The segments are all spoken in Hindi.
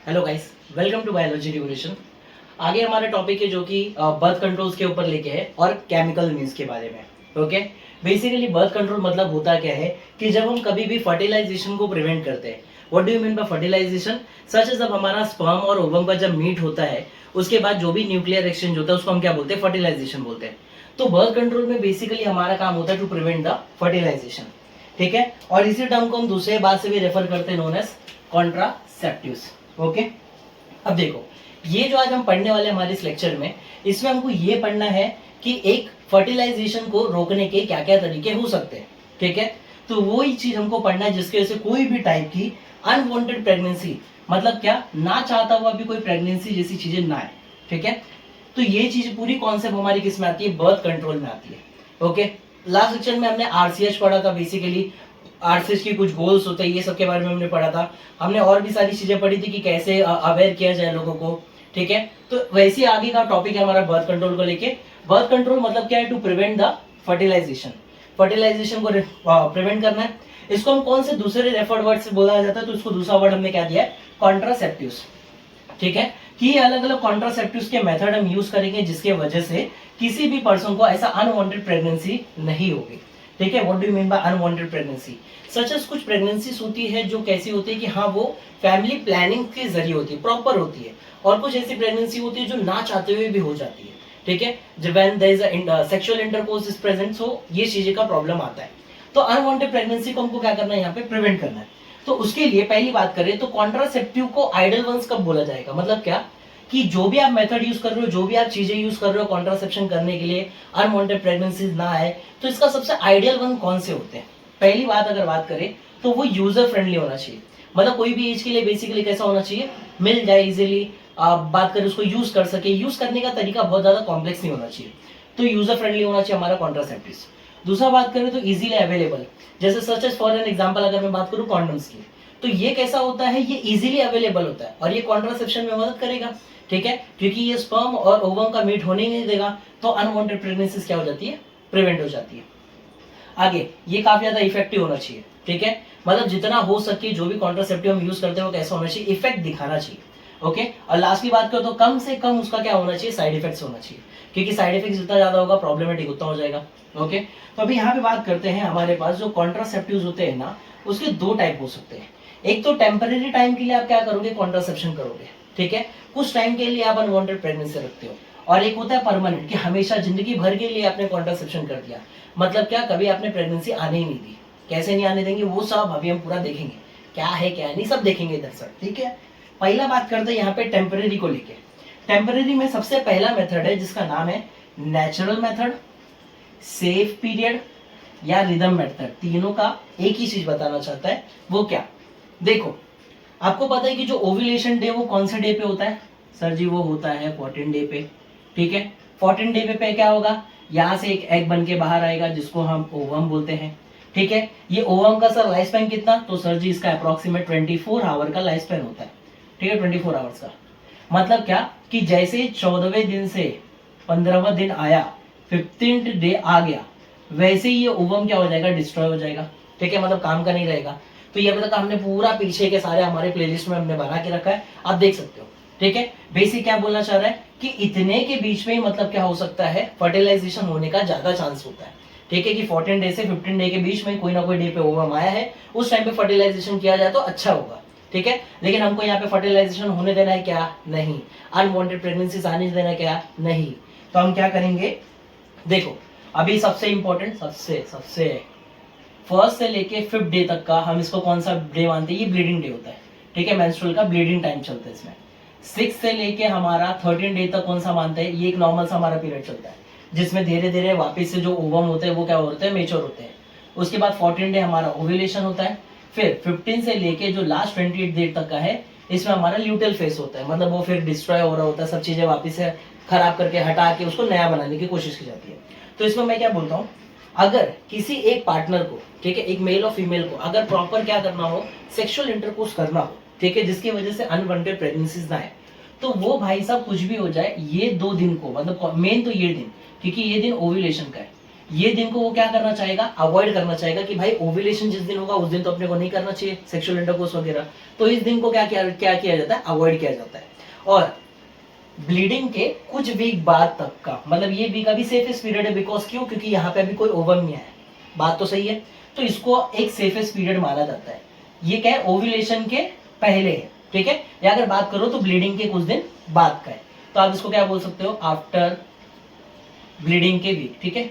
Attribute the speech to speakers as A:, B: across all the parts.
A: Hello guys, welcome to biology revolution. आगे हमारा टॉपिक है जो कि बर्थ कंट्रोल्स के ऊपर लेके है और केमिकल मीन्स के बारे में। ओके, बेसिकली बर्थ कंट्रोल मतलब होता क्या है कि जब हम कभी भी फर्टिलाइजेशन को प्रिवेंट करते हैं। What do you mean by fertilisation? सच है, जब हमारा स्पर्म और ओवम का जब मीट होता है उसके बाद जो भी न्यूक्लियर एक्सचेंज होता है उसको हम क्या बोलते हैं? फर्टिलाइजेशन बोलते हैं। तो बर्थ कंट्रोल में बेसिकली हमारा काम होता है टू प्रिवेंट द फर्टिलाइजेशन। ठीक है, और इसी टर्म को हम दूसरे बात से भी रेफर करते हैं, नोन एज कॉन्ट्रासेप्टिव्स। ओके, अब देखो, ये जो आज हम पढ़ने वाले हमारे इस लेक्चर में, इसमें हमको ये पढ़ना है कि एक फर्टिलाइजेशन को रोकने के क्या क्या तरीके हो सकते हैं। ठीक है, तो वो ही चीज हमको पढ़ना है जिसके वजह से कोई भी टाइप की अनवांटेड प्रेगनेंसी, मतलब क्या, ना चाहता हुआ भी कोई प्रेगनेंसी जैसी चीजें ना आए। ठीक है, तो ये चीज पूरी कॉन्सेप्ट हमारी किस में आती है? बर्थ कंट्रोल में आती है। ओके, लास्ट लेक्चर में हमने आरसीएच पढ़ा था। बेसिकली आरसीएच की कुछ गोल्स होते हैं, ये सब के बारे में हमने पढ़ा था। हमने और भी सारी चीजें पढ़ी थी कि कैसे अवेयर किया जाए लोगों को। ठीक है, तो वैसे आगे का टॉपिक है हमारा बर्थ कंट्रोल को लेके। बर्थ कंट्रोल मतलब क्या है? To prevent the fertilisation. Fertilisation को प्रिवेंट करना है। इसको हम कौन से दूसरे रेफर्ड वर्ड से बोला जाता है? तो इसको दूसरा वर्ड हमने क्या दिया है? कॉन्ट्रासेप्टिव्स। ठीक है, कि ये अलग अलग कॉन्ट्रासेप्टिव्स के मेथड हम यूज करेंगे जिसके वजह से किसी भी पर्सन को ऐसा अनवांटेड प्रेगनेंसी नहीं होगी। ठीक है, what do you mean by unwanted pregnancy? Such as कुछ प्रेगनेंसीज होती है जो कैसी होती है कि हाँ, वो फैमिली प्लानिंग के जरिए होती है, प्रॉपर होती है। और कुछ ऐसी प्रेगनेंसी होती है जो ना चाहते हुए भी हो जाती है। ठीक है, जब when there is a sexual intercourse is present, so ये चीजें का प्रॉब्लम आता है। तो अनवांटेड प्रेगनेंसी को हमको क्या करना है? यहाँ पे प्रिवेंट करना है। तो उसके लिए पहली बात करें तो कॉन्ट्रासेप्टिव को आइडल वंस कब बोला जाएगा? मतलब क्या कि जो भी आप मेथड यूज कर रहे हो, जो भी आप चीजें यूज कर रहे हो कॉन्ट्रासेप्शन करने के लिए, अनवांटेड प्रेगनेंसीज ना आए, तो इसका सबसे आइडियल वन कौन से होते हैं? पहली बात अगर बात करें तो वो यूजर फ्रेंडली होना चाहिए। मतलब कोई भी एज के लिए बेसिकली कैसा होना चाहिए? मिल जाए इजिली, आप बात करें उसको यूज कर सके, यूज करने का तरीका बहुत ज्यादा कॉम्प्लेक्स नहीं होना चाहिए। तो यूजर फ्रेंडली होना चाहिए हमारा कॉन्ट्रासेप्टिव्स। दूसरा बात करें तो इजीली अवेलेबल, जैसे such as for an example अगर मैं बात करूं कॉन्डम्स की, तो ये कैसा होता है? ये इजीली अवेलेबल होता है और ये कॉन्ट्रासेप्शन में मदद करेगा। ठीक है, क्योंकि ये स्पर्म और ओवम का मीट होने नहीं देगा, तो अनवांटेड प्रेगनेंसीज क्या हो जाती है? प्रिवेंट हो जाती है। आगे ये काफी ज्यादा इफेक्टिव होना चाहिए। ठीक है, मतलब जितना हो सके जो भी कॉन्ट्रासेप्टिव हम यूज करते हैं वो कैसा होना चाहिए? इफेक्ट दिखाना चाहिए। ओके, और लास्ट की बात करो तो कम से कम उसका क्या होना चाहिए? साइड इफेक्ट्स होना चाहिए, क्योंकि साइड इफेक्ट जितना ज्यादा होगा प्रॉब्लमेटिक उतना हो जाएगा। ओके, तो अभी यहाँ पे बात करते हैं, हमारे पास जो कॉन्ट्रासेप्टिव होते हैं ना, उसके दो टाइप हो सकते हैं। एक तो टेम्परेरी टाइम के लिए आप क्या करोगे? कॉन्ट्रासेप्शन करोगे। ठीक है, कुछ टाइम के लिए आप अनवांटेड प्रेगनेंसी रखते हो। और एक होता है परमानेंट, कि हमेशा जिंदगी भर के लिए आपने कॉन्ट्रासेप्शन कर दिया। मतलब क्या, कभी आपने प्रेगनेंसी आने ही नहीं दी। कैसे नहीं आने देंगे वो सब अभी हम पूरा देखेंगे, क्या है क्या नहीं सब देखेंगे इधर सर। ठीक है, पहला बात करते हैं यहाँ पे टेम्परेरी को लेके। टेम्परेरी में सबसे पहला मेथड है जिसका नाम है नेचुरल मेथड, सेफ पीरियड या रिदम मेथड। तीनों का एक ही चीज बताना चाहता है, वो क्या? देखो, आपको पता है कि जो ओव्यूलेशन डे वो कौन से डे पे होता है? सर जी वो होता है 14 डे पे। ठीक है, 14 डे पे क्या होगा? यहाँ से एक एग बन के बाहर आएगा जिसको हम ओवम बोलते हैं। ठीक है, ये ओवम का सर लाइफ स्पैन कितना? तो सर जी इसका अप्रोक्सीमेट 24 आवर का लाइफ स्पैन होता है। ठीक है, 24 आवर्स का। मतलब क्या कि जैसे 14वें दिन से 15वां दिन आया, 15th डे आ गया, वैसे ही ये ओवम क्या हो जाएगा? डिस्ट्रॉय हो जाएगा। ठीक है, मतलब काम का नहीं रहेगा। तो ये अभी तक हमने पूरा पीछे के सारे हमारे प्लेलिस्ट में हमने बना के रखा है, आप देख सकते हो। ठीक है, बेसिक क्या बोलना चाह रहा है कि इतने के बीच में ही मतलब क्या हो सकता है? फर्टिलाइजेशन होने का ज्यादा चांस होता है। ठीक है, कि 14 डे से 15 डे के बीच में कोई ना कोई डे पे ओवम आया है, उस टाइम पे फर्टिलाइजेशन किया जाए तो अच्छा होगा। ठीक है, लेकिन हमको यहाँ पे फर्टिलाइजेशन होने देना है क्या? नहीं। अनवांटेड प्रेगनेंसीज आने देना क्या? नहीं। तो हम क्या करेंगे? देखो, अभी सबसे इंपॉर्टेंट, सबसे सबसे फर्स्ट से लेके 5th डे तक का हम इसको कौन सा डे मानते हैं? ये ब्लीडिंग डे होता है। ठीक है, मेंस्ट्रुअल का ब्लीडिंग टाइम चलता है इसमें। 6 से लेके हमारा 13 डे तक कौन सा मानते हैं? ये एक नॉर्मल सा हमारा पीरियड चलता है, जिसमें धीरे धीरे वापस से जो ओवम होते हैं वो क्या होते हैं? मेच्योर होते हैं। उसके बाद 14 डे हमारा ओव्यूलेशन होता है। फिर 15 से लेके जो लास्ट 28 डे तक का है, इसमें हमारा ल्यूटेल फेस होता है। मतलब वो फिर डिस्ट्रॉय हो रहा होता है, सब चीजें वापस से खराब करके हटा के उसको नया बनाने की कोशिश की जाती है। तो इसमें मैं क्या बोलता हूँ, अगर किसी एक पार्टनर को, ठीक है, एक मेल और फीमेल को अगर प्रॉपर क्या करना हो? सेक्सुअल इंटरकोर्स करना हो, ठीक है, जिसकी वजह से अनवांटेड प्रेगनेंसीज ना आए, तो वो भाई साहब कुछ भी हो जाए, ये 2 दिन को, मतलब मेन तो ये दिन, क्योंकि ये दिन ओव्यूलेशन का है, ये दिन को वो क्या करना चाहेगा, अवॉइड करना चाहेगा कि भाई ओव्यूलेशन जिस दिन होगा उस दिन तो अपने को नहीं करना चाहिए सेक्सुअल इंटरकोर्स वगैरह, तो इस दिन को क्या किया जाता है, अवॉइड किया जाता है। और ब्लीडिंग के कुछ वीक बाद तक का, मतलब ये वीक अभी सेफेस्ट पीरियड है, बिकॉज क्यों, क्योंकि यहाँ पे अभी कोई ओवम नहीं आया, बात तो सही है, तो इसको एक सेफेस्ट पीरियड माना जाता है। ये क्या है, ओव्यूलेशन के पहले है, ठीक है, या अगर बात करो तो ब्लीडिंग के कुछ दिन बाद का है, तो आप इसको क्या बोल सकते हो, आफ्टर ब्लीडिंग के वीक, ठीक है,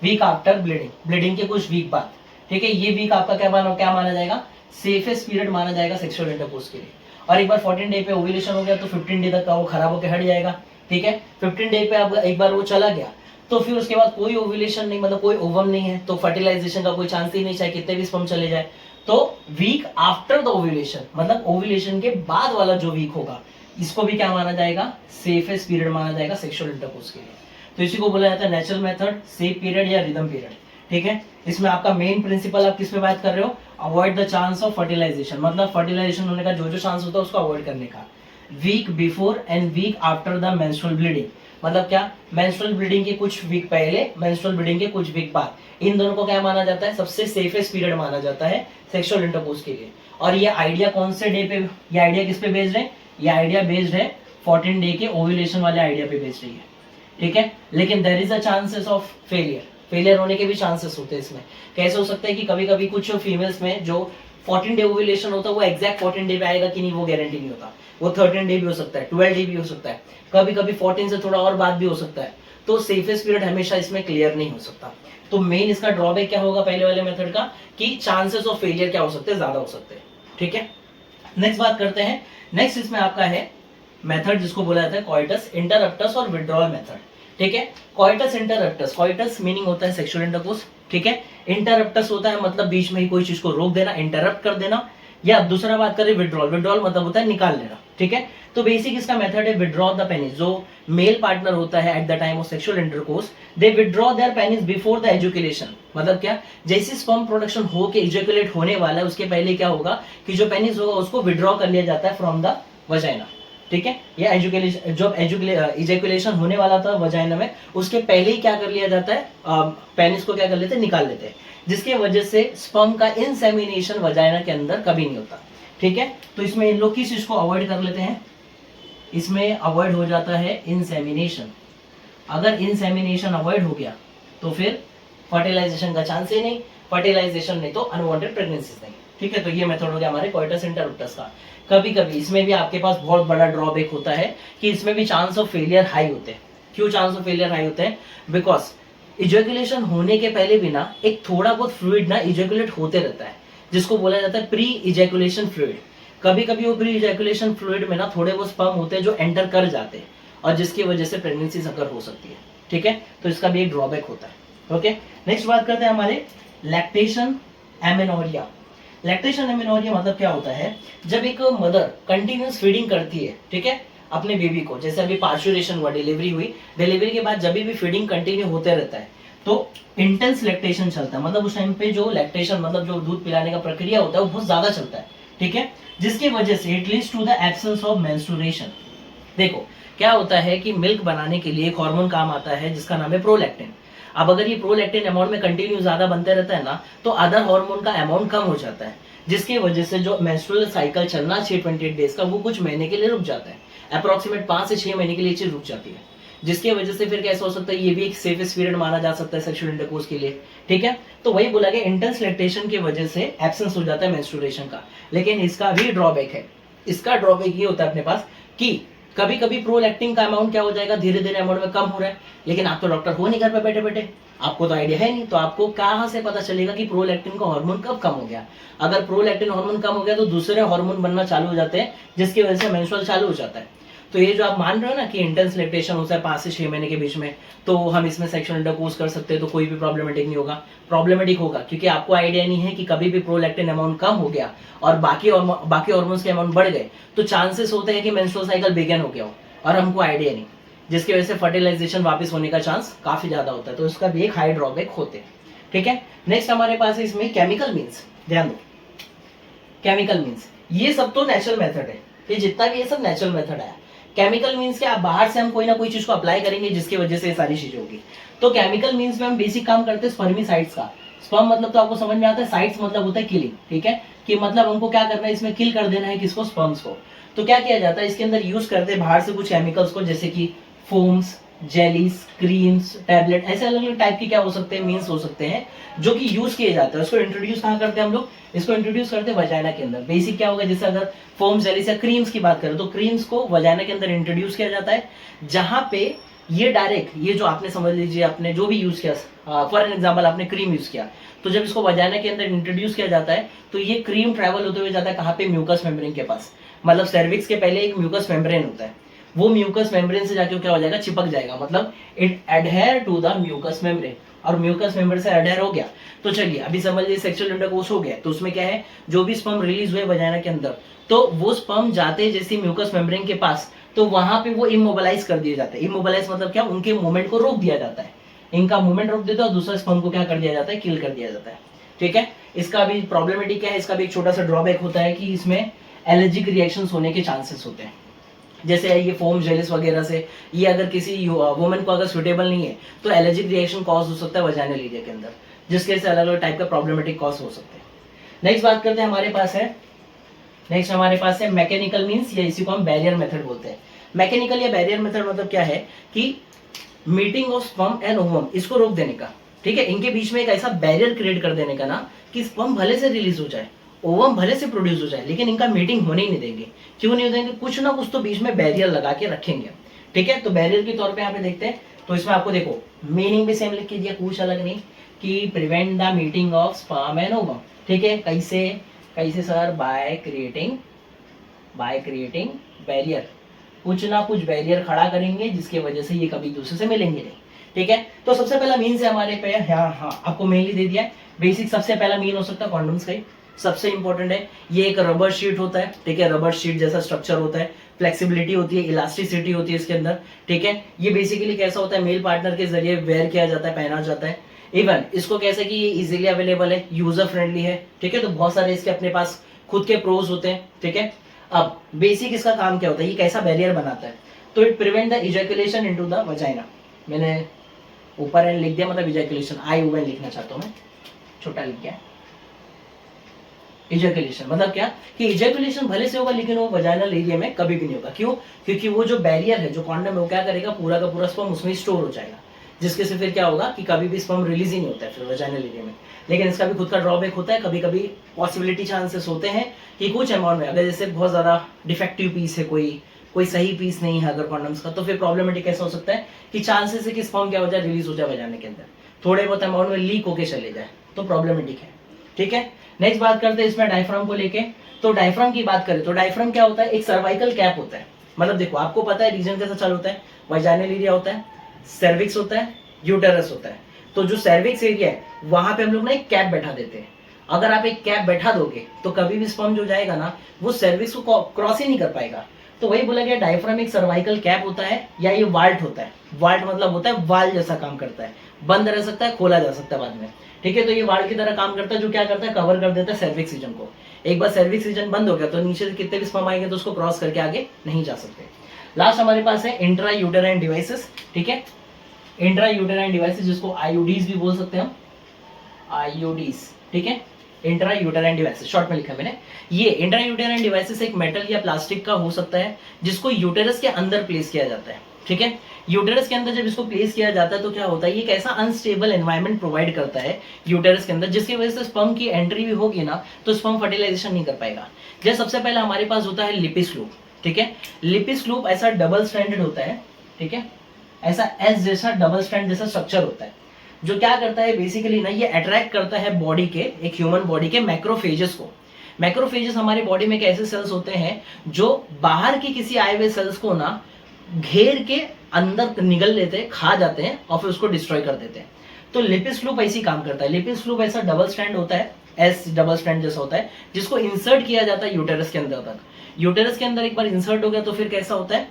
A: वीक आफ्टर ब्लीडिंग, ब्लीडिंग के कुछ वीक बाद, ठीक है, ये वीक आपका क्या माना जाएगा, सेफेस्ट पीरियड माना जाएगा सेक्सुअल इंटरकोर्स के लिए। और एक बार 14 डे पे ओव्यूलेशन हो गया तो 15 डे तक का वो खराब होकर हट जाएगा, ठीक है, 15 डे पे अब एक बार वो चला गया तो फिर उसके बाद कोई ओव्यूलेशन नहीं, मतलब कोई ओवम नहीं है, तो फर्टिलाइजेशन का कोई चांस ही नहीं, चाहे कितने भी स्पर्म चले जाए। तो वीक आफ्टर द ओव्यूलेशन, मतलब ओव्यूलेशन के बाद वाला जो वीक होगा, इसको भी क्या माना जाएगा, सेफेस्ट पीरियड माना जाएगा सेक्सुअल इंटरकोर्स के लिए। तो इसी को बोला जाता है नेचुरल मेथड, सेफ पीरियड या रिदम पीरियड, ठीक है। इसमें आपका मेन प्रिंसिपल आप किस पे बात कर रहे हो, avoid the chance of fertilisation, मतलब फर्टिलाइजेशन होने का जो चांस होता है उसको अवॉइड करने का। Week before and week after the menstrual bleeding, मतलब क्या, मेंस्ट्रुअल ब्लीडिंग के कुछ वीक पहले, मेंस्ट्रुअल ब्लीडिंग के कुछ वीक बाद, इन दोनों को क्या माना जाता है, सबसे सेफेस्ट पीरियड माना जाता है सेक्सुअल इंटरकोर्स के लिए। और ये आइडिया कौन से डे पे, ये आइडिया किस पे बेस्ड है, ये आइडिया बेस्ड है 14 डे के ओव्यूलेशन वाले आइडिया पे बेस्ड है, ठीक है। लेकिन there is a chances of failure होने के भी चांसेस होते हैं इसमें। कैसे हो सकता है कि कभी कभी कुछ फीमेल्स में जो 14 डे ओव्यूलेशन होता है वो एग्जैक्ट 14 डे पे आएगा कि नहीं वो गारंटी नहीं होता, वो 13 डे भी हो सकता है, 12 डे भी हो सकता है, कभी कभी 14 से थोड़ा और बाद भी हो सकता है, तो सेफेस्ट पीरियड हमेशा इसमें क्लियर नहीं हो सकता। तो मेन इसका ड्रॉबैक क्या होगा पहले वाले मेथड का, कि चांसेस ऑफ फेलियर क्या हो सकते हैं, ज्यादा हो सकते हैं, ठीक है। नेक्स्ट बात करते हैं, नेक्स्ट इसमें आपका है मेथड जिसको बोला जाता है कॉइटस इंटरप्टस और विड्रॉल मेथड, ठीक है। कॉइटस इंटरप्टस, कॉइटस मीनिंग होता है सेक्सुअल इंटरकोर्स, ठीक है, इंटरप्टस होता है मतलब बीच में ही कोई चीज को रोक देना, इंटरप्ट कर देना, या दूसरा बात करें विड्रॉल, विड्रॉल मतलब होता है निकाल लेना, ठीक है। तो बेसिक इसका मेथड है विड्रॉ द पेनिस, जो मेल पार्टनर होता है at the time of sexual intercourse, they withdraw their penis before the ejaculation, मतलब क्या, जैसे स्पर्म प्रोडक्शन हो के इजैकुलेट होने वाला है उसके पहले क्या होगा कि जो पेनिस होगा उसको विड्रॉ कर लिया जाता है फ्रॉम द वजाइना, ठीक है। या एजुकेशन, जब इजैकुलेशन होने वाला था वजाइना में उसके पहले ही क्या कर लिया जाता है, पेनिस को क्या कर लेते हैं, निकाल लेते हैं, जिसके वजह से स्पर्म का इंसेमिनेशन वजाइना के अंदर कभी नहीं होता, ठीक है। तो इसमें इन लोग किस चीज को अवॉइड कर लेते हैं, इसमें अवॉइड हो जाता है इंसेमिनेशन। अगर इंसेमिनेशन अवॉइड हो गया तो फिर फर्टिलाइजेशन का चांस ही नहीं, फर्टिलाइजेशन नहीं तो अनवांटेड प्रेगनेंसीज नहीं, ठीक है। तो ये मेथड हो गया हमारे कॉइटस इंटरप्टस का। कभी कभी इसमें भी आपके पास बहुत बड़ा ड्रॉबैक होता है कि इसमें भी चांस ऑफ फेलियर हाई होते हैं। क्यों चांस ऑफ फेलियर हाई होते हैं, बिकॉज इजैकुलेशन होने के पहले भी ना एक थोड़ा बहुत फ्लूइड ना इजैकुलेट होते रहता है, जिसको बोला जाता है प्री इजैकुलेशन फ्लूइड। कभी कभी वो प्री इजैकुलेशन फ्लूइड में ना थोड़े बहुत स्पर्म होते हैं जो एंटर कर जाते हैं और जिसकी वजह से प्रेगनेंसी अकर हो सकती है, ठीक है। तो इसका भी एक ड्रॉबैक होता है, ओके। नेक्स्ट बात करते हैं हमारे लैक्टेशन एमेनोरिया। लैक्टेशन एमेनोरिया मतलब क्या होता है, जब एक मदर कंटिन्यूस फीडिंग करती है, ठीक है, अपने बेबी को, जैसे अभी पार्चुरेशन हुआ, डिलीवरी हुई, डिलीवरी के बाद जब भी फीडिंग कंटिन्यू होते रहता है तो इंटेंस लैक्टेशन चलता है, मतलब उस टाइम पे जो लैक्टेशन मतलब जो दूध पिलाने का प्रक्रिया होता है वो बहुत ज्यादा चलता है, ठीक है, जिसकी वजह से it leads to the absence of menstruation. देखो क्या होता है कि मिल्क बनाने के लिए एक हार्मोन काम आता है जिसका नाम है प्रोलैक्टिन। अब अगर ये प्रोलैक्टिन अमाउंट में कंटिन्यू ज्यादा बनते रहता है ना तो अदर हार्मोन का अमाउंट कम हो जाता है, जिसकी वजह से जो मेंस्ट्रुअल साइकिल चलना 28 डेज का वो कुछ महीने के लिए रुक जाता है, अप्रोक्सीमेट 5 से 6 महीने के लिए चीज रुक जाती है, जिसकी वजह से फिर कैसा हो सकता है, ये भी एक सेफेस्ट पीरियड माना जा सकता है सेक्सुअल इंटरकोर्स के लिए, ठीक है। तो वही बोला गया इंटेंस लैक्टेशन की वजह से एब्सेंस हो जाता है मेंस्ट्रुएशन का। लेकिन इसका भी ड्रॉबैक है, इसका ड्रॉबैक ये होता है अपने पास कि कभी कभी प्रोलैक्टिन का अमाउंट क्या हो जाएगा, धीरे धीरे अमाउंट में कम हो रहा है, लेकिन आप तो डॉक्टर हो नहीं घर पे बैठे बैठे, आपको तो आइडिया है नहीं, तो आपको कहाँ से पता चलेगा कि प्रोलैक्टिन का हार्मोन कब कम हो गया। अगर प्रोलैक्टिन हार्मोन कम हो गया तो दूसरे हार्मोन बनना चालू हो जाते हैं, जिसकी वजह से मेंस्ट्रुअल चालू हो जाता है। तो ये जो आप मान रहे हो ना कि इंटेंस लैक्टेशन होता है 5 से 6 महीने के बीच में, तो हम इसमें सेक्सुअल इंटरकोर्स कर सकते हैं तो कोई भी प्रॉब्लमेटिक नहीं होगा। प्रॉब्लमेटिक होगा क्योंकि आपको आइडिया नहीं है कि कभी भी प्रोलैक्टिन अमाउंट कम हो गया और बाकी हार्मोन्स के अमाउंट बढ़ गए तो चांसेस होते हैं कि मेंस्ट्रुअल साइकिल बिगिन हो गया हो और हमको आइडिया नहीं, जिसकी वजह से फर्टिलाइजेशन वापस होने का चांस काफी ज्यादा होता है। तो इसका भी एक हाई ड्रॉबैक होते हैं, ठीक है। नेक्स्ट हमारे पास है इसमें केमिकल मीन्स। ध्यान दो, केमिकल मीन्स ये सब तो नेचुरल मेथड है, ये जितना भी ये सब नेचुरल मेथड है। केमिकल मीन्स क्या, बाहर से हम कोई ना कोई चीज को अप्लाई करेंगे जिसकी वजह से ये सारी चीजें होगी। तो केमिकल मीन्स में हम बेसिक काम करते हैं स्पर्मिसाइड्स का। स्पर्म मतलब तो आपको समझ में आता है, साइट्स मतलब होता है किलिंग, ठीक है, कि मतलब हमको क्या करना है, इसमें किल कर देना है किसको, स्पर्म्स को। तो क्या किया जाता है, इसके अंदर यूज करते हैं बाहर से कुछ केमिकल्स को, जैसे कि फोम्स, जेलीज, क्रीम्स, टैबलेट, ऐसे अलग अलग टाइप के क्या हो सकते हैं, मीन्स हो सकते हैं, जो कि यूज किए जाते हैं। उसको इंट्रोड्यूस कहाँ करते हैं हम लोग, इसको इंट्रोड्यूस करते हैं वजाइना के अंदर। बेसिक क्या होगा, जैसे अगर फोम, जेलीज या क्रीम्स की बात करें तो क्रीम्स को वजाइना के अंदर इंट्रोड्यूस किया जाता है, जहां पे ये डायरेक्ट, ये जो आपने समझ लीजिए, आपने जो भी यूज किया, फॉर एन एग्जाम्पल आपने क्रीम यूज किया, तो जब इसको वजाइना के अंदर इंट्रोड्यूस किया जाता है तो ये क्रीम ट्रैवल होते हुए जाता है कहाँ पे, म्यूकस मेम्ब्रेन के पास। मतलब सर्विक्स के पहले एक म्यूकस मेम्ब्रेन होता है, वो म्यूकस मेम्ब्रेन से जाके क्या हो जाएगा, चिपक जाएगा, मतलब it adhere to the mucous membrane, और म्यूकस मेम्ब्रेन से एडहेयर हो गया। तो चलिए अभी समझ लीजिए सेक्सुअल इंटरकोर्स हो गया, तो उसमें क्या है, जो भी स्पर्म रिलीज हुए वजाइना के अंदर, तो वो स्पर्म जाते जैसे म्यूकस मेम्ब्रेन के पास, तो वहां पे वो इमोबलाइज कर दिए जाते हैं। इमोबलाइज मतलब क्या, उनके मूवमेंट को रोक दिया जाता है, इनका मूवमेंट रोक देता है, और दूसरा स्पर्म को क्या कर दिया जाता है, किल कर दिया जाता है, ठीक है। इसका भी प्रॉब्लमेटिक क्या है, इसका भी एक छोटा सा ड्रॉबैक होता है कि इसमें एलर्जिक रिएक्शंस होने के चांसेस होते हैं। जैसे ये फोम, जेलिस वगैरह से, ये अगर किसी वुमन को अगर सुटेबल नहीं है तो एलर्जिक रिएक्शन कॉज हो सकता है वजाइनल एरिया के अंदर, जिसके से अलग अलग टाइप का प्रॉब्लमेटिक कॉज हो सकते हैं। नेक्स्ट बात करते हैं, हमारे पास है मैकेनिकल मीन्स, या इसी को हम बैरियर मेथड बोलते हैं। मैकेनिकल या बैरियर मेथड मतलब क्या है कि meeting of sperm and ovum, इसको रोक देने का, ठीक है, इनके बीच में एक ऐसा बैरियर क्रिएट कर देने का ना, कि स्पर्म भले से रिलीज हो जाए, ओवम भले से प्रोड्यूस हो जाए, लेकिन इनका मीटिंग होने ही नहीं देंगे। क्यों नहीं देंगे, कुछ ना कुछ तो बीच में बैरियर लगा के रखेंगे, ठीक है। तो बैरियर के तौर पे यहाँ पे देखते हैं, तो इसमें आपको देखो मीनिंग भी सेम लिख के दिया, कुछ अलग नहीं, कि prevent the meeting of sperm and ovum, ठीक है। कैसे कैसे सर, बाय क्रिएटिंग बैरियर, कुछ ना कुछ बैरियर खड़ा करेंगे जिसकी वजह से ये कभी दूसरे से मिलेंगे नहीं, ठीक है। तो सबसे पहला मीन है हमारे पे, हाँ आपको मेनली दे दिया है बेसिक। सबसे पहला मीन हो सकता है कॉन्डोम्स का ही, सबसे इंपॉर्टेंट है। ये एक रबर शीट होता है, ठीक है, रबर शीट जैसा स्ट्रक्चर होता है, फ्लेक्सिबिलिटी होती है, इलास्टिसिटी होती है इसके अंदर, ठीक है। ये बेसिकली कैसा होता है, मेल पार्टनर के जरिए वेयर किया जाता है, पहना जाता है। इवन इसको कैसे कि ये इजीली अवेलेबल है, यूजर फ्रेंडली है, ठीक है। तो बहुत सारे इसके अपने पास खुद के प्रोज होते हैं, ठीक है। अब बेसिक इसका काम क्या होता है, ये कैसा बैरियर बनाता है, तो it prevent the ejaculation into the vagina. मैंने ऊपर एंड लिख दिया, मतलब इजैकुलेशन, आई ओवन लिखना चाहता हूं मैं, छोटा लिख दिया। इजैकुलेशन मतलब क्या, कि इजैकुलेशन भले से होगा लेकिन वो वजाइनल एरिया में कभी भी नहीं होगा। क्यों, क्योंकि वो जो बैरियर है, जो कॉन्डम है, वो क्या करेगा, पूरा का पूरा स्पर्म उसमें स्टोर हो जाएगा, जिसके से फिर क्या होगा कि कभी भी स्पर्म रिलीज ही नहीं होता है फिर वजाइनल एरिया में। लेकिन इसका भी खुद का ड्रॉबैक होता है, कभी कभी पॉसिबिलिटी चांसेस होते हैं कि कुछ अमाउंट में, अगर जैसे बहुत ज्यादा डिफेक्टिव पीस है, कोई सही पीस नहीं है अगर कॉन्डम्स का, तो फिर प्रॉब्लमेटिक कैसा हो सकता है कि चांसेस है कि स्पर्म क्या हो जाए, रिलीज हो जाए वजाइना के अंदर, थोड़े बहुत अमाउंट में लीक होके चले जाए, तो प्रॉब्लमेटिक है, ठीक है। नेक्स्ट बात करते हैं इसमें डायफ्राम को लेके। तो डायफ्राम की बात करें तो डायफ्राम क्या होता है, एक सर्वाइकल कैप होता है। मतलब देखो आपको पता है रीजन कैसा चालू होता है, वजाइनल एरिया होता है, सर्विक्स होता है, यूटेरस होता है। तो जो सर्विक्स एरिया है वहां पे हम लोग ना एक कैप बैठा देते हैं। अगर आप एक कैप बैठा दोगे तो कभी भी स्पर्म जो जाएगा ना, वो सर्विक्स को क्रॉस ही नहीं कर पाएगा। तो वही बोला गया, डायफ्राम एक सर्वाइकल कैप होता है, या ये वाल्ट होता है। वाल्ट मतलब होता है वाल जैसा काम करता है, बंद रह सकता है, खोला जा सकता है बाद में, ठीक है। तो ये वाल्ट की तरह काम करता है, जो क्या करता है, कवर कर देता है सर्विक्स रीजन को। एक बार सर्विक्स रीजन बंद हो गया तो नीचे से कितने भी स्पर्म आएंगे तो उसको क्रॉस करके आगे नहीं जा सकते। लास्ट हमारे पास है इंट्रा यूटेराइन डिवाइसेस, ठीक है। इंट्रा यूटेराइन डिवाइसेस जिसको आईयूडीज भी बोल सकते हैं हम, आईयूडीज, ठीक है, इंट्रा यूटेराइन डिवाइसेस शॉर्ट में लिखा मैंने। ये इंट्रा यूटेराइन डिवाइसेस एक मेटल या प्लास्टिक का हो सकता है, जिसको यूटेरस के अंदर प्लेस किया जाता है, ठीक है। यूटेरस के अंदर जब इसको प्लेस किया जाता है तो क्या होता है, ये एक ऐसा अनस्टेबल एनवायरनमेंट प्रोवाइड करता है यूटेरस के अंदर, जिसकी वजह से स्पर्म की एंट्री भी होगी ना तो स्पर्म फर्टिलाइजेशन नहीं कर पाएगा। जैसे सबसे पहले हमारे पास होता है लिपिस लूप, ठीक है। लिपिस लूप ऐसा डबल स्ट्रैंडेड होता है, ठीक है, ऐसा एस जैसा डबल स्ट्रैंड जैसा स्ट्रक्चर होता है, जो क्या करता है बेसिकली ना, ये अट्रैक्ट करता है बॉडी के, एक ह्यूमन बॉडी के मैक्रोफेजेस को। मैक्रोफेजेस हमारे बॉडी में एक ऐसे सेल्स होते हैं जो बाहर की किसी आए हुए सेल्स को ना घेर के अंदर निगल लेते हैं, खा जाते हैं और फिर उसको डिस्ट्रॉय कर देते हैं। तो लिपिस लूप ऐसी काम करता है। लिपिस लूप ऐसा डबल स्ट्रैंड होता है, एस डबल स्ट्रैंड जैसा होता है, जिसको इंसर्ट किया जाता है यूटेरस के अंदर तक। यूटेरस के अंदर एक बार इंसर्ट हो गया तो फिर कैसा होता है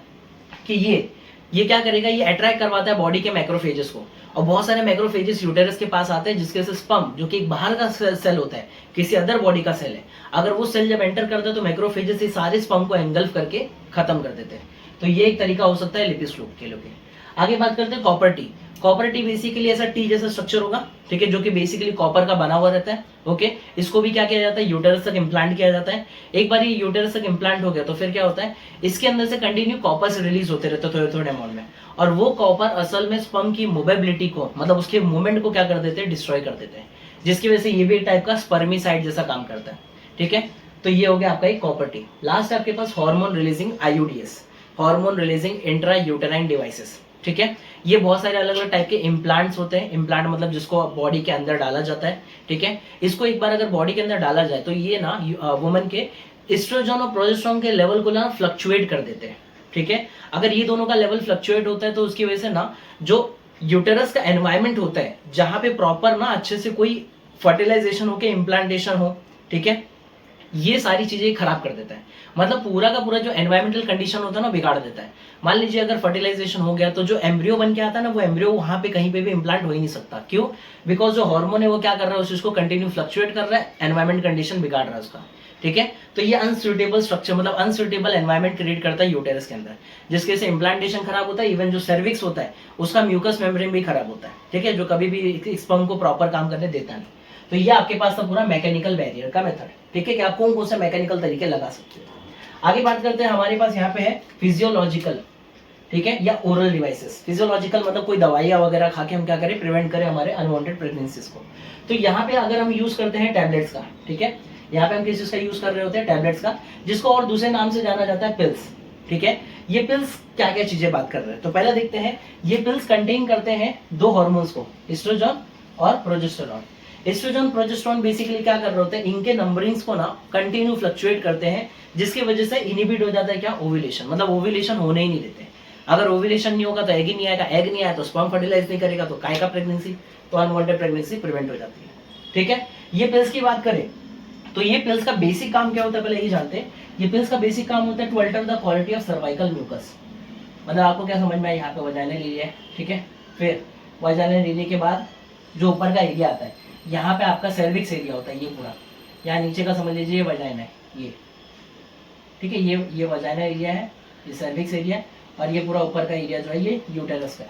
A: कि ये क्या करेगा, ये अट्रैक्ट करवाता है बॉडी के मैक्रोफेजेस को, और बहुत सारे मैक्रोफेजेस यूटेरस के पास आते हैं, जिसके से स्पर्म, जो कि एक बाहर का सेल होता है, किसी अदर बॉडी का सेल है, अगर वो सेल जब एंटर करता है तो मैक्रोफेजेस ये सारे स्पर्म को एंगल्फ करके खत्म कर देते हैं। तो ये एक तरीका हो सकता है लिपिड फ्लूइड के लिए। आगे बात करते हैं copper T. Copper T basically ऐसा टी जैसा स्ट्रक्चर होगा, ठीक है, जो कि बेसिकली कॉपर का बना हुआ रहता है। ओके, इसको भी क्या किया जाता है, यूटेरस तक इम्प्लांट किया जाता है। एक बार ये यूटेरस तक इम्प्लांट हो गया तो फिर क्या होता है, इसके अंदर से कंटिन्यू कॉपर से रिलीज होते रहते हैं थोड़े थोड़े अमाउंट में, और वो कॉपर असल में स्पर्म की मोबिलिटी को, मतलब उसके मूवमेंट को क्या कर देते हैं, डिस्ट्रॉय कर देते हैं, जिसकी वजह से ये भी एक टाइप का स्पर्मिसाइड जैसा काम करता है। ठीक है, तो ये हो गया आपका एक कॉपर टी। लास्ट आपके पास hormone releasing IUDs, hormone releasing intra uterine devices. ठीक है, ये बहुत सारे अलग अलग टाइप के इम्प्लांट्स होते हैं। इम्प्लांट मतलब जिसको बॉडी के अंदर डाला जाता है। ठीक है, इसको एक बार अगर बॉडी के अंदर डाला जाए तो ये ना वुमन के एस्ट्रोजन और प्रोजेस्टेरोन के लेवल को ना फ्लक्चुएट कर देते हैं। ठीक है, अगर ये दोनों का लेवल फ्लक्चुएट होता है तो उसकी वजह से ना जो यूटेरस का एनवायरमेंट होता है, जहां पे प्रॉपर ना अच्छे से कोई फर्टिलाइजेशन हो के इम्प्लांटेशन हो, ठीक है, ये सारी चीजें खराब कर देता है। मतलब पूरा का पूरा जो एनवायरमेंटल कंडीशन होता है ना, बिगाड़ देता है। मान लीजिए अगर फर्टिलाइजेशन हो गया तो जो एम्ब्रियो बन के आता है ना, वो एम्ब्रियो वहां पे कहीं पे भी इम्प्लांट हो ही नहीं सकता। क्यों? बिकॉज जो हार्मोन है वो क्या कर रहा है, उस चीज को कंटिन्यू फ्लक्चुएट कर रहा है, एनवायरमेंट कंडीशन बिगाड़ रहा है उसका। ठीक है, तो ये अनसुटेबल स्ट्रक्चर, मतलब अनसुटेबल एनवायरमेंट क्रिएट करता है यूटेरस के अंदर, जिसके से इम्प्लांटेशन खराब होता है। इवन जो सर्विक्स होता है उसका म्यूकस मेम्ब्रेन भी खराब होता है। ठीक है, जो कभी भी स्पर्म को प्रॉपर काम करने देता नहीं। तो ये आपके पास था पूरा मैकेनिकल बैरियर का मेथड। ठीक है, कि आप कौन से मैकेनिकल तरीके लगा सकते हो। आगे बात करते हैं, हमारे पास यहाँ पे है फिजियोलॉजिकल, ठीक है, या ओरल डिवाइसेस। फिजियोलॉजिकल मतलब कोई दवाइयाँ वगैरह खा के हम क्या करें, प्रिवेंट करें हमारे अनवांटेड प्रेगनेंसीज को। तो यहाँ पे अगर हम यूज करते हैं टैबलेट्स का, ठीक है, यहाँ पे हम किस चीज का यूज कर रहे होते हैं, टैबलेट्स का, जिसको और दूसरे नाम से जाना जाता है पिल्स। ठीक है, ये पिल्स क्या क्या चीजें बात कर रहे हैं, तो पहले देखते हैं। ये पिल्स कंटेन करते हैं दो हार्मोन्स को, एस्ट्रोजन और प्रोजेस्टेरॉन। एस्ट्रोजन प्रोजेस्टेरॉन बेसिकली क्या कर रहे होते हैं, इनके नंबरिंग्स को ना कंटिन्यू फ्लक्चुएट करते हैं, जिसकी वजह से इनहिबिट हो जाता है क्या, ओव्यूलेशन, मतलब ओव्यूलेशन होने ही नहीं देते। अगर ओव्यूलेशन नहीं होगा तो एग ही नहीं आएगा, एग नहीं आया तो स्पर्म फर्टिलाइज नहीं करेगा, तो काय का प्रेगनेंसी, तो अनवांटेड प्रेगनेंसी प्रिवेंट हो जाती है। ठीक है, ये पिल्स की बात करें तो ये पिल्स का बेसिक काम क्या होता है, पहले ये जानते हैं। ये पिल्स का बेसिक काम होता है to alter the quality of cervical mucus. मतलब आपको क्या समझ में आया, यहाँ पे वजाइनल एरिया है, ठीक है, फिर वजाइनल एरिया के बाद जो ऊपर का एरिया आता है, यहाँ पे आपका सर्विक्स एरिया होता है, ये पूरा, यहाँ नीचे का समझ लीजिए ये वजाइना है, ये, ठीक है, ये वजाइना एरिया है, ये सर्विक्स एरिया, और ये पूरा ऊपर का एरिया जो है ये यूटेरस का है।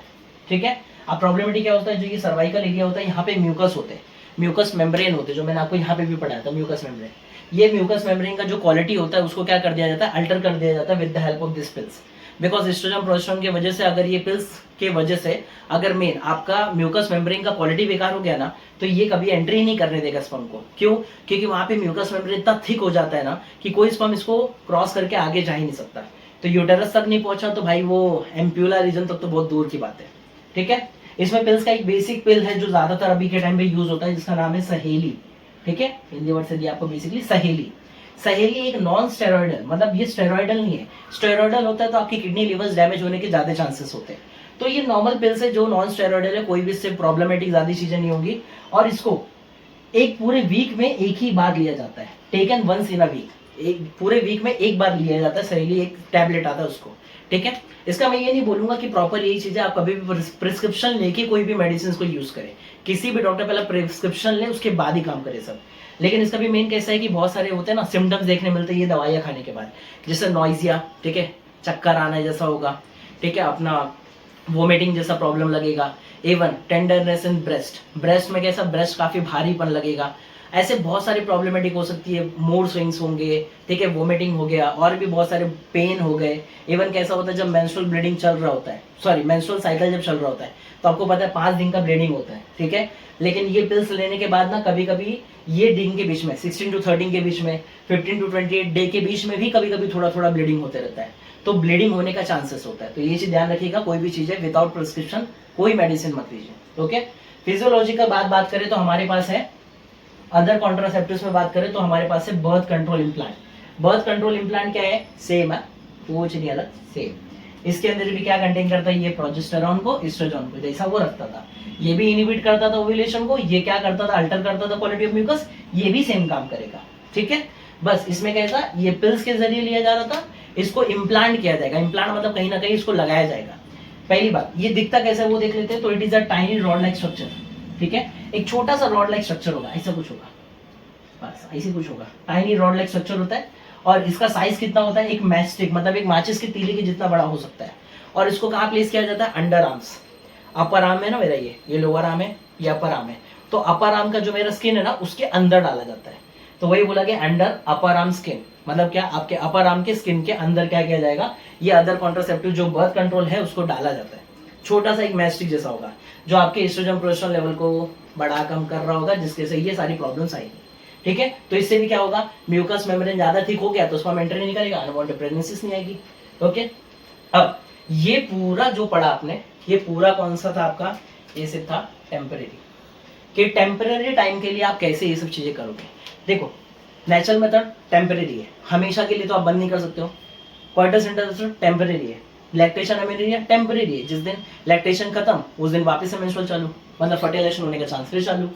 A: ठीक है, अब प्रॉब्लमेटिक क्या होता है, जो ये सर्वाइकल एरिया होता है, यहाँ पे म्यूकस होते हैं, म्यूकस मेम्ब्रेन होते हैं, जो मैंने आपको यहाँ पे भी पढ़ाया था, म्यूकस मेम्ब्रेन। ये म्यूकस मेम्ब्रेन का जो क्वालिटी होता है उसको क्या कर दिया जाता है, अल्टर कर दिया जाता है with the help of this pills. Because oestrogen progesterone की वजह से, अगर ये पिल्स के वजह से अगर मेन आपका म्यूकस मेम्ब्रेन का क्वालिटी बेकार हो गया ना, तो ये कभी एंट्री नहीं करने देगा स्पर्म को। क्यों? क्योंकि वहां पे म्यूकस मेम्ब्रेन इतना थिक हो जाता है ना कि कोई स्पर्म इसको क्रॉस करके आगे जा ही नहीं सकता। तो यूटेरस तक नहीं पहुंचा तो भाई वो एम्प्यूला रीजन तक तो बहुत दूर की बात है। ठीक है, इसमें पिल्स का एक बेसिक पिल है जो ज्यादातर अभी के टाइम पे यूज होता है, जिसका नाम है सहेली। ठीक है, हिंदी वर्ड से दिया आपको बेसिकली सहेली। सहेली एक नॉन स्टेरॉइडल, मतलब ये स्टेरॉइडल नहीं है। स्टेरॉइडल होता है तो आपकी किडनी लिवर्स डैमेज होने के ज्यादा चांसेस होते हैं। तो ये नॉर्मल पिल्स है जो नॉन स्टेरॉइडल है, कोई भी इससे प्रॉब्लमेटिक ज्यादा चीजें नहीं होगी। और इसको एक पूरे वीक में एक ही बार लिया जाता है, taken once in a week, एक पूरे वीक में एक बार लिया जाता है सहेली, एक टैबलेट आता है उसको। ठीक है, इसका मैं ये नहीं बोलूंगा कि प्रॉपर यही चीजें आप कभी भी प्रिस्क्रिप्शन लेके कोई भी मेडिसिन को यूज करें। किसी भी डॉक्टर पहले प्रिस्क्रिप्शन ले, उसके बाद ही काम करे सब। लेकिन इसका भी मेन कैसा है कि बहुत सारे होते हैं ना सिम्टम्स देखने मिलते हैं ये दवाइयाँ खाने के बाद, जैसे नॉइजिया, ठीक है, चक्कर आना जैसा होगा, ठीक है, अपना वोमिटिंग जैसा प्रॉब्लम लगेगा, even tenderness in breast, breast में कैसा, ब्रेस्ट काफी भारीपन लगेगा। ऐसे बहुत सारी प्रॉब्लमेटिक हो सकती है, मूड स्विंग्स होंगे, ठीक है, वोमिटिंग हो गया, और भी बहुत सारे पेन हो गए। इवन कैसा होता है जब मेंस्ट्रुअल ब्लीडिंग चल रहा होता है, सॉरी मेंस्ट्रुअल साइकिल जब चल रहा होता है, तो आपको पता है 5 दिन का ब्लीडिंग होता है। ठीक है, लेकिन ये पिल्स लेने के बाद ना कभी कभी ये दिन के बीच में 16 to 13 के बीच में, 15 to 28 डे के बीच में भी कभी कभी थोड़ा थोड़ा ब्लीडिंग होते रहता है। तो ब्लीडिंग होने का चांसेस होता है। तो ये चीज ध्यान रखिएगा, कोई भी चीज है विदाउट प्रिस्क्रिप्शन कोई मेडिसिन मत लीजिए। ओके, फिजियोलॉजी का बात करें तो हमारे पास है, अदर कॉन्ट्रासेप्टिव्स में बात करें तो हमारे पास है birth control implant. Birth control implant क्या है, सेम है, कुछ नहीं अलग, सेम। इसके अंदर भी क्या कंटेन करता है, ये प्रोजेस्टेरॉन को, एस्ट्रोजन को, जैसा वो रखता था, ये भी इनहिबिट करता था ओव्यूलेशन को, ये क्या करता था, अल्टर करता था क्वालिटी ऑफ म्यूकस, ये भी सेम काम करेगा। ठीक है, बस इसमें कैसा, ये पिल्स के जरिए लिया जा रहा था, इसको इम्प्लांट किया जाएगा। इम्प्लांट मतलब कहीं ना कहीं इसको लगाया जाएगा। पहली बात, ये दिखता कैसा है वो देख लेते हैं। तो it is a tiny rod like structure. ठीक है, एक छोटा सा रॉड लाइक स्ट्रक्चर होगा, ऐसा कुछ होगा, बस ऐसे कुछ होगा, टाइनी रॉड लाइक स्ट्रक्चर होता है। और इसका साइज कितना होता है, एक मैच स्टिक मतलब एक माचिस की तीली के जितना बड़ा हो सकता है। और इसको कहाँ प्लेस किया जाता है, अंडर आर्म्स। अपर आर्म है ना मेरा, ये लोअर आर्म है, ये अपर आर्म है, तो अपर आर्म का जो मेरा स्किन है ना उसके अंदर डाला जाता है। तो वही बोला गया अंडर अपर आर्म स्किन, मतलब क्या, आपके अपर आर्म के स्किन के अंदर क्या किया जाएगा, ये अदर कॉन्ट्रासेप्टिव जो बर्थ कंट्रोल है उसको डाला जाता है। छोटा सा एक मैस्टिक जैसा होगा जो आपके एस्ट्रोजन प्रोजेस्टेरोन लेवल को बढ़ा कम कर रहा होगा, जिसके से ये सारी प्रॉब्लम्स आएगी। ठीक है, तो इससे भी क्या होगा, म्यूकस मेम्ब्रेन ज्यादा थिक हो गया तो स्पर्म एंटर नहीं करेगा, अनवांटेड प्रेगनेंसीज नहीं आएगी। ओके, अब ये पूरा जो पढ़ा आपने, ये पूरा कौन सा था आपका, ये सिर्फ था टेम्परेरी, कि टेम्परेरी टाइम के लिए आप कैसे ये सब चीजें करोगे। देखो नेचुरल मेथड टेम्परेरी है, हमेशा के लिए तो आप बंद नहीं कर सकते हो। क्वार्टर सेंटर टेम्परेरी है, लैक्टेशन अमेरिया टेम्परेरी है, जिस दिन लैक्टेशन खत्म उस दिन वापस से मेंस्ट्रुअल चालू, मतलब फर्टिलाइजेशन होने का चांस फिर चालू।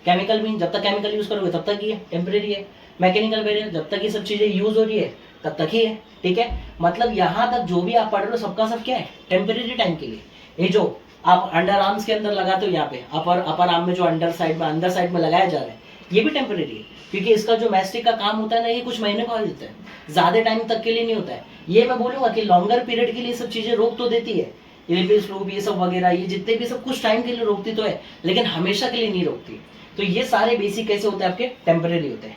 A: केमिकल भी जब तक केमिकल यूज करोगे तब तक ही है, टेम्परेरी है। मैकेनिकल वेरिएंट जब तक ये सब चीजें यूज हो रही है तब तक ही है। ठीक है, मतलब यहाँ तक जो भी आप पढ़ रहे हो सबका सब क्या है, टेम्परेरी टाइम के लिए। ये जो आप अंडर आर्म्स के अंदर लगाते हो, यहाँ पे अपर आर्म में जो अंडर साइड में लगाया जा रहा है, ये भी टेम्परेरी है, क्योंकि इसका जो मैस्टिक का काम होता है ना, ये कुछ महीने का होता है, ज्यादा टाइम तक के लिए नहीं होता है। ये मैं बोलूंगा कि लॉन्गर पीरियड के लिए सब चीजें रोक तो देती है, ये सब वगैरह, ये जितने भी सब कुछ टाइम के लिए रोकती तो है, लेकिन हमेशा के लिए नहीं रोकती। तो ये सारे बेसिक कैसे होते हैं, आपके टेम्परेरी होते हैं।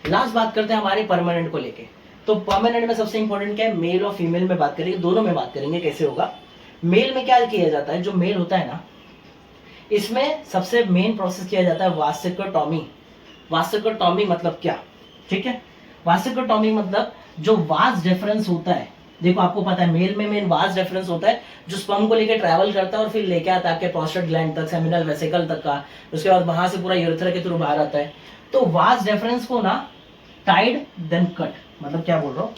A: लास्ट बात करते हैं हमारे परमानेंट को लेके। तो परमानेंट में सबसे इंपॉर्टेंट क्या है, मेल और फीमेल में बात करेंगे, दोनों में बात करेंगे कैसे होगा। मेल में क्या किया जाता है, जो मेल होता है ना, इसमें सबसे मेन प्रोसेस किया जाता है वास्कुलटॉमी। वास्कुलटॉमी मतलब क्या, ठीक है, वास्कुलटॉमी मतलब जो वास डिफरेंस होता है। देखो आपको पता है मेल में मेन वास डिफरेंस होता है, जो स्पर्म को लेकर ट्रैवल करता है और फिर लेके आता है आपके प्रोस्टेट ग्लैंड तक, सेमिनल वेसिकल तक का, उसके बाद वहां से पूरा यूरेथ्रा के थ्रू बाहर आता है। तो वास डिफरेंस को ना टाइड देन कट, मतलब क्या बोल रहा हूँ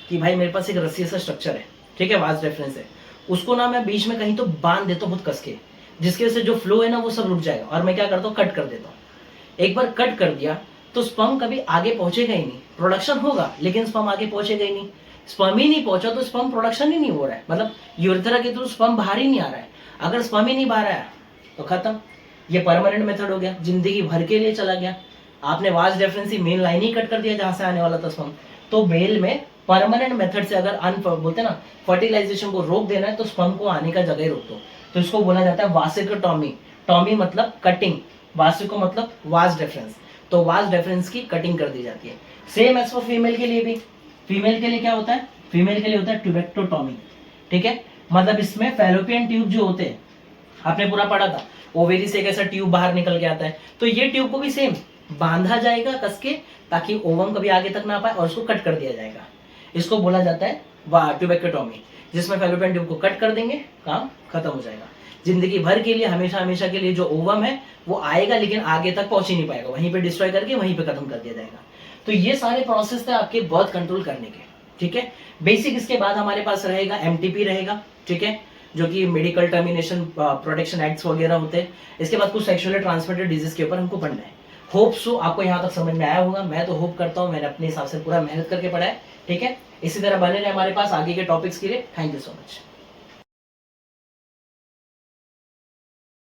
A: कि भाई मेरे पास एक रस्सी सा स्ट्रक्चर है, ठीक है, वास डिफरेंस है, उसको ना मैं बीच में कहीं तो बांध देता हूँ बहुत कस के, जिसकी वजह से जो फ्लो है ना वो सब रुक जाएगा, और मैं क्या करता हूँ, कट कर देता हूँ। एक बार कट कर दिया तो स्पर्म कभी आगे पहुंचेगा ही नहीं, प्रोडक्शन होगा लेकिन स्पर्म आगे पहुंचेगा ही नहीं। स्पर्म ही नहीं पहुंचा तो स्पर्म प्रोडक्शन ही नहीं हो रहा है, मतलब यूरेथ्रा के थ्रू स्पर्म बाहर ही नहीं आ रहा है। अगर स्पर्म ही नहीं बाहर आया तो खत्म, ये परमानेंट मेथड हो गया, जिंदगी भर के लिए चला गया। आपने वास डिफरेंस ही मेन लाइन ही कट कर दिया जहां से आने वाला था स्पर्म। तो मेल में परमानेंट मेथड से अगर बोलते ना फर्टिलाइजेशन को रोक देना है तो स्पर्म को आने का जगह ही रोक दो, तो इसको बोला जाता है वास्कुलटॉमी। टॉमी मतलब कटिंग, वास्कुलो मतलब वास डिफरेंस, तो वास डिफरेंस की कटिंग कर दी जाती है। सेम एज फॉर फीमेल के लिए भी, फीमेल के लिए क्या होता है, फीमेल के लिए होता है ट्यूबेक्टोटॉमी। ठीक है, मतलब इसमें फैलोपियन ट्यूब जो होते हैं, आपने पूरा पढ़ा था, ओवेरी से एक ऐसा ट्यूब बाहर निकल के आता है, तो ये ट्यूब को भी सेम बांधा जाएगा कस के, ताकि ओवम कभी आगे तक ना पाए, और उसको कट कर दिया जाएगा। इसको बोला जाता है ट्यूबेक्टोटॉमी, जिसमें फैलोपियन ट्यूब को कट कर देंगे, काम खत्म हो जाएगा। जिंदगी भर के लिए, हमेशा हमेशा के लिए जो ओवम है वो आएगा लेकिन आगे तक पहुंच ही नहीं पाएगा, वहीं पे डिस्ट्रॉय करके वहीं पे खत्म कर दिया जाएगा। तो ये सारे प्रोसेस थे आपके बर्थ कंट्रोल करने के, ठीक है, बेसिक। इसके बाद हमारे पास रहेगा एमटीपी रहेगा, ठीक है, जो कि मेडिकल टर्मिनेशन प्रोटेक्शन एक्ट्स वगैरह होते हैं। इसके बाद कुछ सेक्सुअली ट्रांसमिटेड डिजीज के ऊपर हमको पढ़ना है। होप सो आपको यहाँ तक समझ में आया होगा, मैं तो होप करता हूँ, मैंने अपने हिसाब से पूरा मेहनत करके पढ़ा है, ठीक है। इसी तरह बने रहे हमारे पास आगे के टॉपिक्स के लिए। Thank you so much.